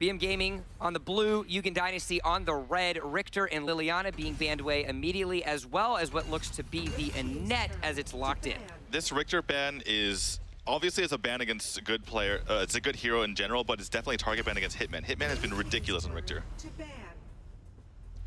BMGaming on the blue, Yugen Dynasty on the red, Richter and Liliana being banned away immediately, as well as what looks to be the Annette as it's locked in. This Richter ban is obviously it's a ban against a good player. It's a good hero in general, but it's definitely a target ban against Hitman. Hitman has been ridiculous on Richter.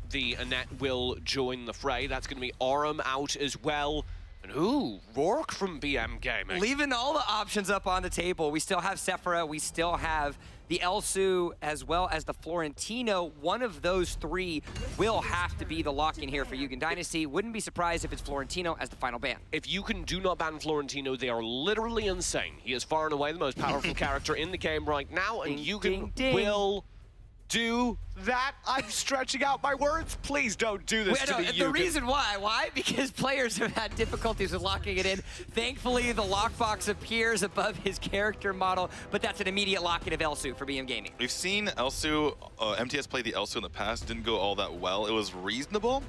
The Annette will join the fray. That's going to be Aurum out as well. And ooh, Rourke from BMGaming. Leaving all the options up on the table. We still have Sephora, we still have the Elsu, as well as the Florentino. One of those three will have to be the lock-in here for Yugen Dynasty. Wouldn't be surprised if it's Florentino as the final ban. If Yugen do not ban Florentino, they are literally insane. He is far and away the most powerful character in the game right now, and Yugen will do that. I'm stretching out my words. Please don't do this to me, Yugen. The reason why? Because players have had difficulties with locking it in. Thankfully, the lockbox appears above his character model, but that's an immediate lock-in of Elsu for BMGaming. We've seen Elsu, MTS play the Elsu in the past, didn't go all that well. It was reasonable.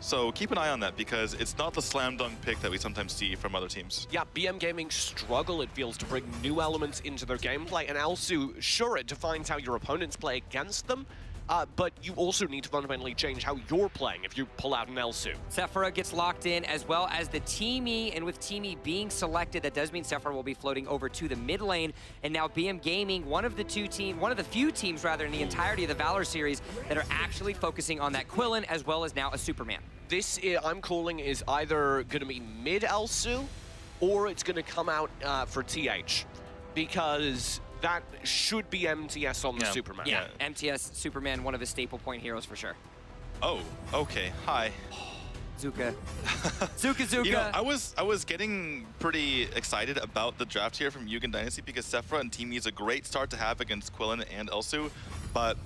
So keep an eye on that because it's not the slam dunk pick that we sometimes see from other teams. Yeah, BMGaming struggle, it feels, to bring new elements into their gameplay. And Elsu, sure, it defines how your opponents play against them, but you also need to fundamentally change how you're playing if you pull out an Elsu. Sephora gets locked in, as well as the Teamy, and with Teamy being selected, that does mean Sephora will be floating over to the mid lane. And now BMGaming, one of the few teams rather in the entirety of the Valor series that are actually focusing on that Quillen, as well as now a Superman. This, I'm calling, is either going to be mid Elsu, or it's going to come out for TH, because that should be MTS on the Superman. Yeah, MTS, Superman, one of his staple point heroes for sure. Oh, okay. Hi. Zuka. Zuka. You know, I was getting pretty excited about the draft here from Yugen Dynasty because Sephora and Teamy is a great start to have against Quillen and Elsu, but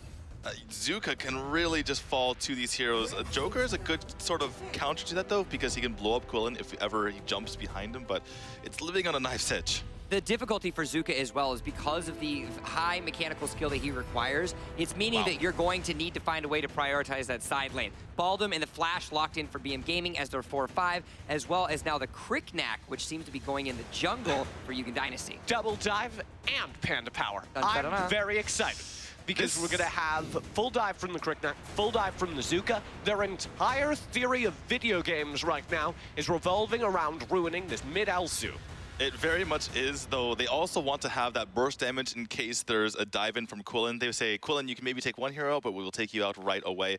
Zuka can really just fall to these heroes. Joker is a good sort of counter to that though, because he can blow up Quillen if ever he jumps behind him, but it's living on a knife's edge. The difficulty for Zuka as well is because of the high mechanical skill that he requires, it's meaning that you're going to need to find a way to prioritize that side lane. Baldum and the Flash locked in for BMGaming as their 4-5, as well as now the Cricknack, which seems to be going in the jungle for Yugen Dynasty. Double dive and Panda Power. I'm very excited. Because we're going to have full dive from the Cricknack, full dive from the Zuka. Their entire theory of video games right now is revolving around ruining this mid-Elsu. It very much is, though. They also want to have that burst damage in case there's a dive-in from Quillen. They say, Quillen, you can maybe take one hero, but we will take you out right away.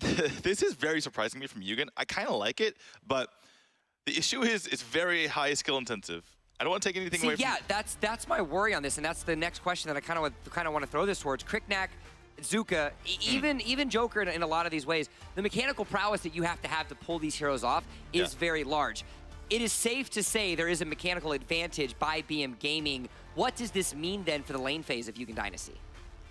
This is very surprising me from Yugen. I kind of like it, but the issue is it's very high skill intensive. I don't want to take anything away from... Yeah, that's my worry on this, and that's the next question that I kind of want to throw this towards. Cricknack, Zuka, even Joker in a lot of these ways, the mechanical prowess that you have to pull these heroes off is very large. It is safe to say there is a mechanical advantage by BMGaming. What does this mean then for the lane phase of Yugen Dynasty?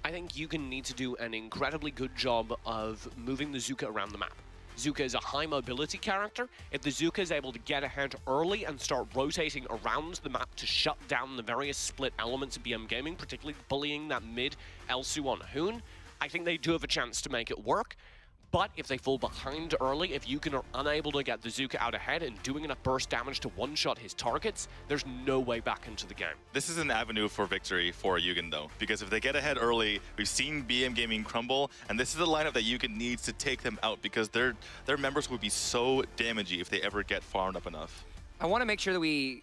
I think Yugen need to do an incredibly good job of moving the Zuka around the map. Zuka is a high mobility character. If the Zuka is able to get ahead early and start rotating around the map to shut down the various split elements of BMGaming, particularly bullying that mid Elsu on Hoon, I think they do have a chance to make it work. But if they fall behind early, if Yugen are unable to get the Zuka out ahead and doing enough burst damage to one-shot his targets, there's no way back into the game. This is an avenue for victory for Yugen, though, because if they get ahead early, we've seen BMGaming crumble, and this is a lineup that Yugen needs to take them out because their members would be so damagey if they ever get farmed up enough. I want to make sure that we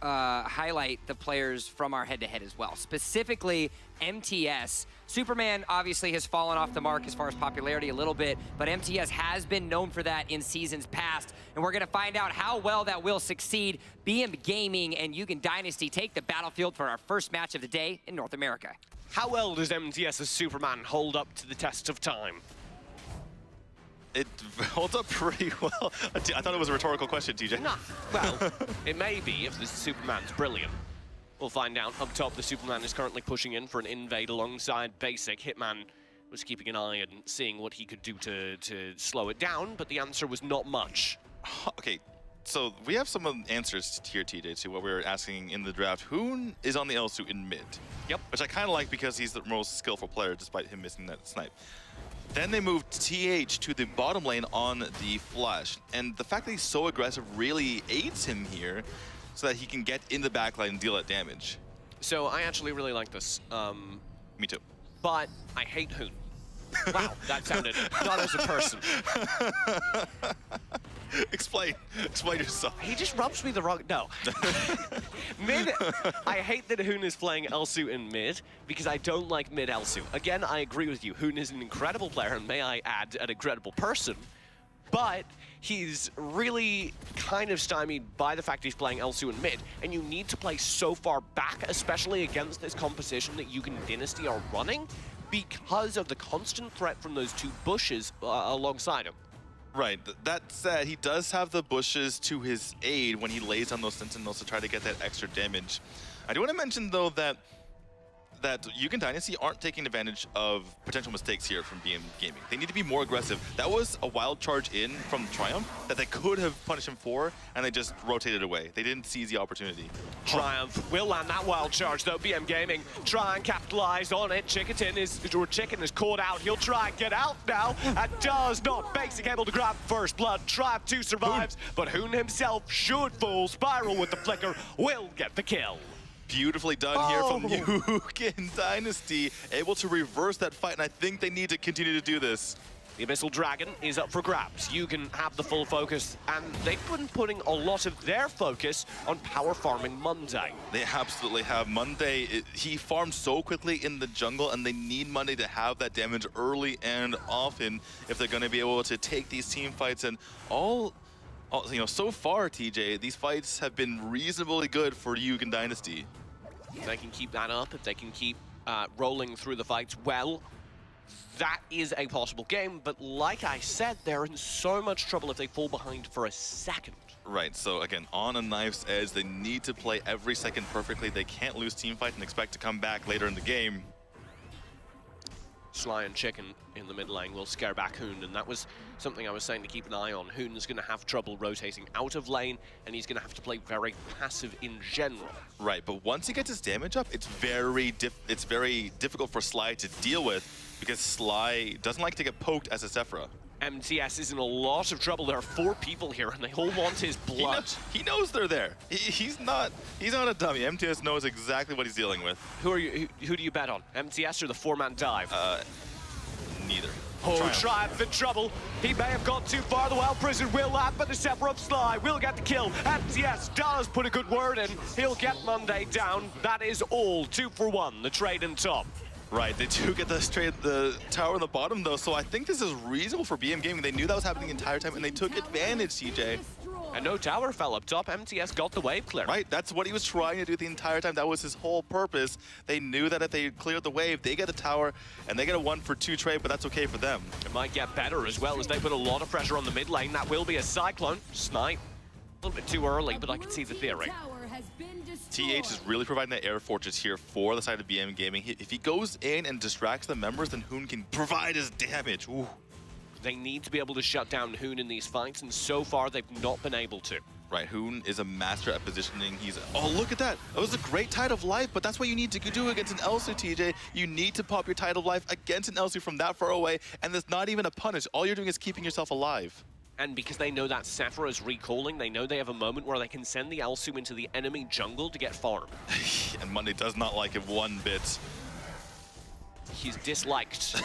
highlight the players from our head-to-head as well. Specifically, MTS. Superman obviously has fallen off the mark as far as popularity a little bit, but MTS has been known for that in seasons past, and we're going to find out how well that will succeed. BMGaming and Yugen Dynasty take the battlefield for our first match of the day in North America. How well does MTS's Superman hold up to the test of time? It holds up pretty well. I thought it was a rhetorical question, TJ. No. Well, it may be if the Superman's brilliant. We'll find out. Up top, the Superman is currently pushing in for an invade alongside Basic. Hitman was keeping an eye and seeing what he could do to slow it down, but the answer was not much. Okay, so we have some answers here, TJ, to what we were asking in the draft. Hoon is on the Elsu in mid. Yep. Which I kind of like because he's the most skillful player, despite him missing that snipe. Then they moved TH to the bottom lane on the Flash. And the fact that he's so aggressive really aids him here so that he can get in the backline and deal that damage. So I actually really like this. Me too. but I hate Hoon. Wow, that sounded not as a person. Explain yourself. He just rubs me the wrong... No. Mid, I hate that Hoon is playing Elsu in mid, because I don't like mid Elsu. Again, I agree with you. Hoon is an incredible player, and may I add, an incredible person. But he's really kind of stymied by the fact he's playing Elsu in mid, and you need to play so far back, especially against this composition that Yugen Dynasty are running, because of the constant threat from those two bushes alongside him. Right. That said, he does have the bushes to his aid when he lays down those sentinels to try to get that extra damage. I do want to mention, though, that Yugen Dynasty aren't taking advantage of potential mistakes here from BMGaming. They need to be more aggressive. That was a wild charge in from Triumph that they could have punished him for, and they just rotated away. They didn't seize the opportunity. Triumph will land that wild charge, though. BMGaming try and capitalize on it. Chicken is caught out. He'll try and get out now, and does not. Basic able to grab first blood. Triumph 2 survives, but Hoon himself should fall. Spiral with the flicker will get the kill. Beautifully done here from Yugen Dynasty, able to reverse that fight, and I think they need to continue to do this. The Abyssal Dragon is up for grabs. Yugen have the full focus, and they've been putting a lot of their focus on power farming Monday. They absolutely have. Monday, he farmed so quickly in the jungle, and they need Monday to have that damage early and often if they're going to be able to take these team fights. And you know, so far, TJ, these fights have been reasonably good for Yugen Dynasty. If they can keep that up, if they can keep rolling through the fights well, that is a possible game. But like I said, they're in so much trouble if they fall behind for a second. Right, so again, on a knife's edge, they need to play every second perfectly. They can't lose team fight and expect to come back later in the game. Sly and Chicken in the mid lane will scare back Hoon, and that was something I was saying to keep an eye on. Hoon is going to have trouble rotating out of lane, and he's going to have to play very passive in general. Right, but once he gets his damage up, it's very difficult for Sly to deal with, because Sly doesn't like to get poked as a Sephra. MTS is in a lot of trouble. There are 4 people here, and they all want his blood. He knows they're there. He's not a dummy. MTS knows exactly what he's dealing with. Who do you bet on? MTS or the 4-man dive? Neither. Oh, Triumph in trouble. He may have gone too far. The Wild Prison will land, but the Sephra of Sly will get the kill. MTS does put a good word in. He'll get Monday down. That is all. 2 for 1. The trade in top. Right, they do get the tower in the bottom, though, so I think this is reasonable for BMGaming. They knew that was happening the entire time, and they took advantage, TJ. And no tower fell up top. MTS got the wave clear. Right, that's what he was trying to do the entire time. That was his whole purpose. They knew that if they cleared the wave, they get the tower, and they get a 1-for-2 trade, but that's okay for them. It might get better as well, as they put a lot of pressure on the mid lane. That will be a Cyclone. Snipe. A little bit too early, but I can see the theory. TH is really providing that air fortress here for the side of BMGaming. If he goes in and distracts the members, then Hoon can provide his damage. Ooh. They need to be able to shut down Hoon in these fights, and so far they've not been able to. Right, Hoon is a master at positioning. Oh, look at that. That was a great Tide of Life, but that's what you need to do against an Elsu, TJ. You need to pop your Tide of Life against an Elsu from that far away, and there's not even a punish. All you're doing is keeping yourself alive. And because they know that Sephra is recalling, they know they have a moment where they can send the Elsu into the enemy jungle to get farm. And Monday does not like it one bit. He's disliked.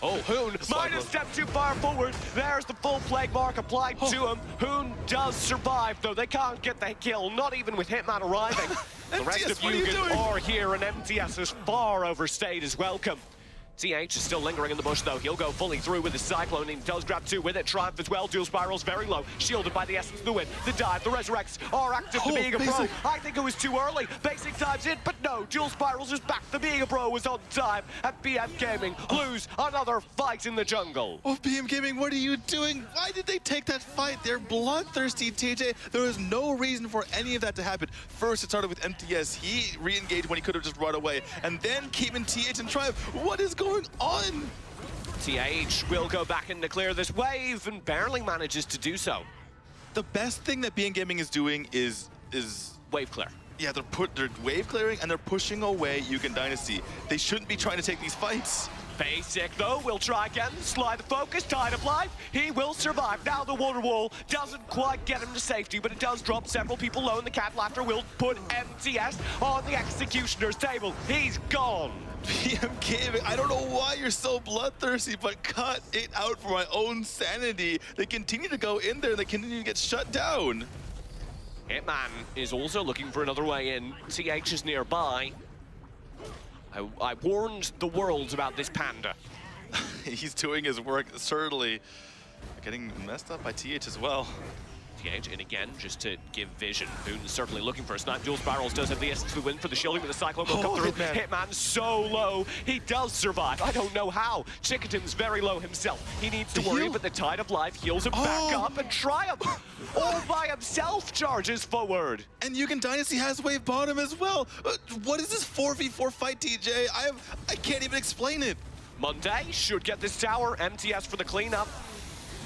Oh, Hoon might have stepped too far forward. There's the full plague mark applied to him. Hoon does survive, though. They can't get the kill, not even with Hitman arriving. The rest of Yugen are here, and MTS has far overstayed his welcome. TH is still lingering in the bush, though. He'll go fully through with his Cyclone, and he does grab 2 with it. Triumph as well. Dual Spiral's very low. Shielded by the Essence of the Wind. The dive, the Resurrects are active. The being a pro. I think it was too early. Basic dives in, but no. Dual Spirals is back. The being a pro was on time. At BMGaming lose another fight in the jungle. Oh, BMGaming, what are you doing? Why did they take that fight? They're bloodthirsty, TJ. There was no reason for any of that to happen. First, it started with MTS. He re-engaged when he could have just run away. And then came in TH and Triumph. What is going on? TH will go back in to clear this wave and barely manages to do so. The best thing that BMGaming is doing is wave clear. Yeah, they're wave clearing and they're pushing away Yugen Dynasty. They shouldn't be trying to take these fights. Basic, though, will try again. Slide the focus, Tide of Life. He will survive. Now the water wall doesn't quite get him to safety, but it does drop several people low, and the cat laughter will put MTS on the Executioner's table. He's gone. BMGaming, I don't know why you're so bloodthirsty, but cut it out for my own sanity. They continue to go in there, they continue to get shut down. Hitman is also looking for another way in. TH is nearby. I warned the world about this panda. He's doing his work, certainly. Getting messed up by TH as well. TH in again, just to give vision. Boon's certainly looking for a snipe. Dual Spirals does have the essence to win for the shielding, but the Cyclone will come through. Hitman so low, he does survive. I don't know how. Chicketon's very low himself. He needs to worry, but the Tide of Life heals him back up, and Triumph, all by himself, charges forward. And Yugen Dynasty has wave bottom as well. What is this 4v4 fight, TJ? I can't even explain it. Monday should get this tower. MTS for the cleanup.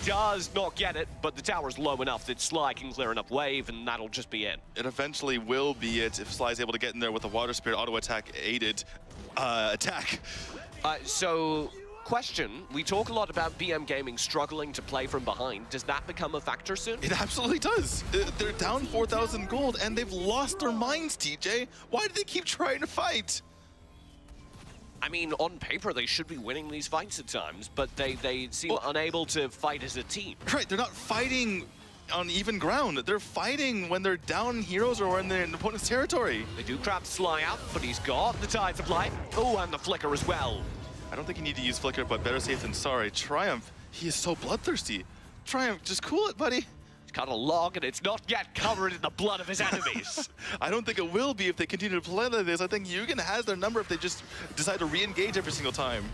Does not get it, but the tower's low enough that Sly can clear enough wave, and that'll just be it. It eventually will be it if Sly's able to get in there with a Water Spirit auto attack aided attack. So, question, we talk a lot about BMGaming struggling to play from behind. Does that become a factor soon? It absolutely does. They're down 4,000 gold, and they've lost their minds, TJ. Why do they keep trying to fight? I mean, on paper, they should be winning these fights at times, but they seem unable to fight as a team. Right, they're not fighting on even ground. They're fighting when they're down heroes or in their opponent's territory. They do crap Sly out, but he's got the Tides of Life. Oh, and the Flicker as well. I don't think you need to use Flicker, but better safe than sorry. Triumph, he is so bloodthirsty. Triumph, just cool it, buddy. He's got a log, and it's not yet covered in the blood of his enemies. I don't think it will be if they continue to play like this. I think Yugen has their number if they just decide to re-engage every single time.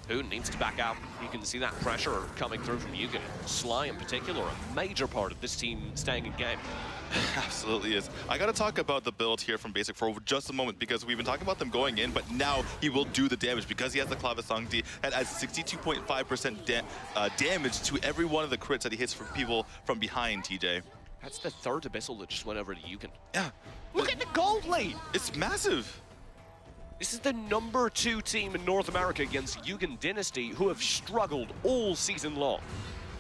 Boon needs to back out. You can see that pressure coming through from Yugen. Sly in particular, a major part of this team staying in game. Absolutely is. I got to talk about the build here from Basic for just a moment because we've been talking about them going in, but now he will do the damage because he has the Clavasangti that adds 62.5% damage to every one of the crits that he hits from people from behind, TJ. That's the third Abyssal that just went over to Yugen. Yeah. Look at the gold lead! It's massive. This is the #2 team in North America against Yugen Dynasty, who have struggled all season long.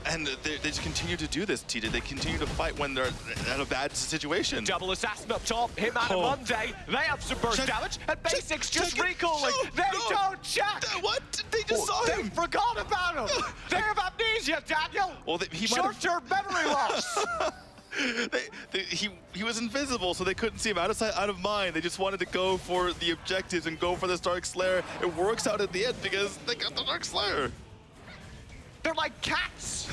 And they just continue to do this, TJ. They continue to fight when they're in a bad situation. Double assassin up top, him and Monday. They have some burst damage, and Basics just recalling. They don't check. What? They just saw him. They forgot about him. They have amnesia, Daniel. Well, short-term memory loss. He was invisible, so they couldn't see him. Out of sight, out of mind. They just wanted to go for the objectives and go for this Dark Slayer. It works out at the end because they got the Dark Slayer. They're like cats.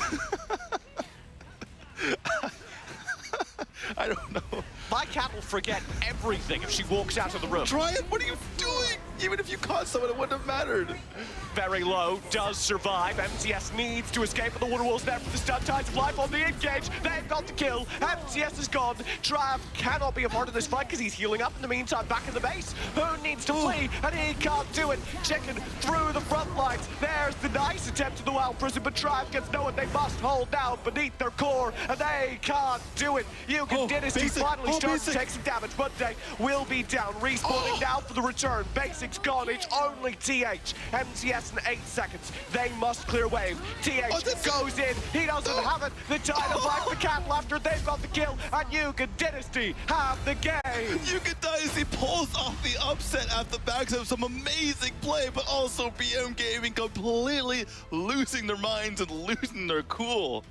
I don't know. My cat will forget everything if she walks out of the room. Triumph, what are you doing? Even if you caught someone, it wouldn't have mattered. Very low, does survive. MTS needs to escape, but the Water Wall's there for the stun. Tides of Life on the engage. They've got the kill. MTS is gone. Triumph cannot be a part of this fight because he's healing up in the meantime back in the base. Who needs to flee? And he can't do it. Chicken through the front lines. There's the nice attempt to the Wild Prison, but Triumph gets no one. They must hold down beneath their core, and they can't do it. Yugen Dynasty finally starts to take some damage. Monday will be down. Respawning now for the return. Basic's gone. It's only TH. MTS in 8 seconds. They must clear wave. TH goes in. He doesn't have it. The Tide of Life, the Cattle after. They've got the kill. And Yugen Dynasty have the game. Yugen Dynasty pulls off the upset at the backs of some amazing play, but also BMGaming completely losing their minds and losing their cool.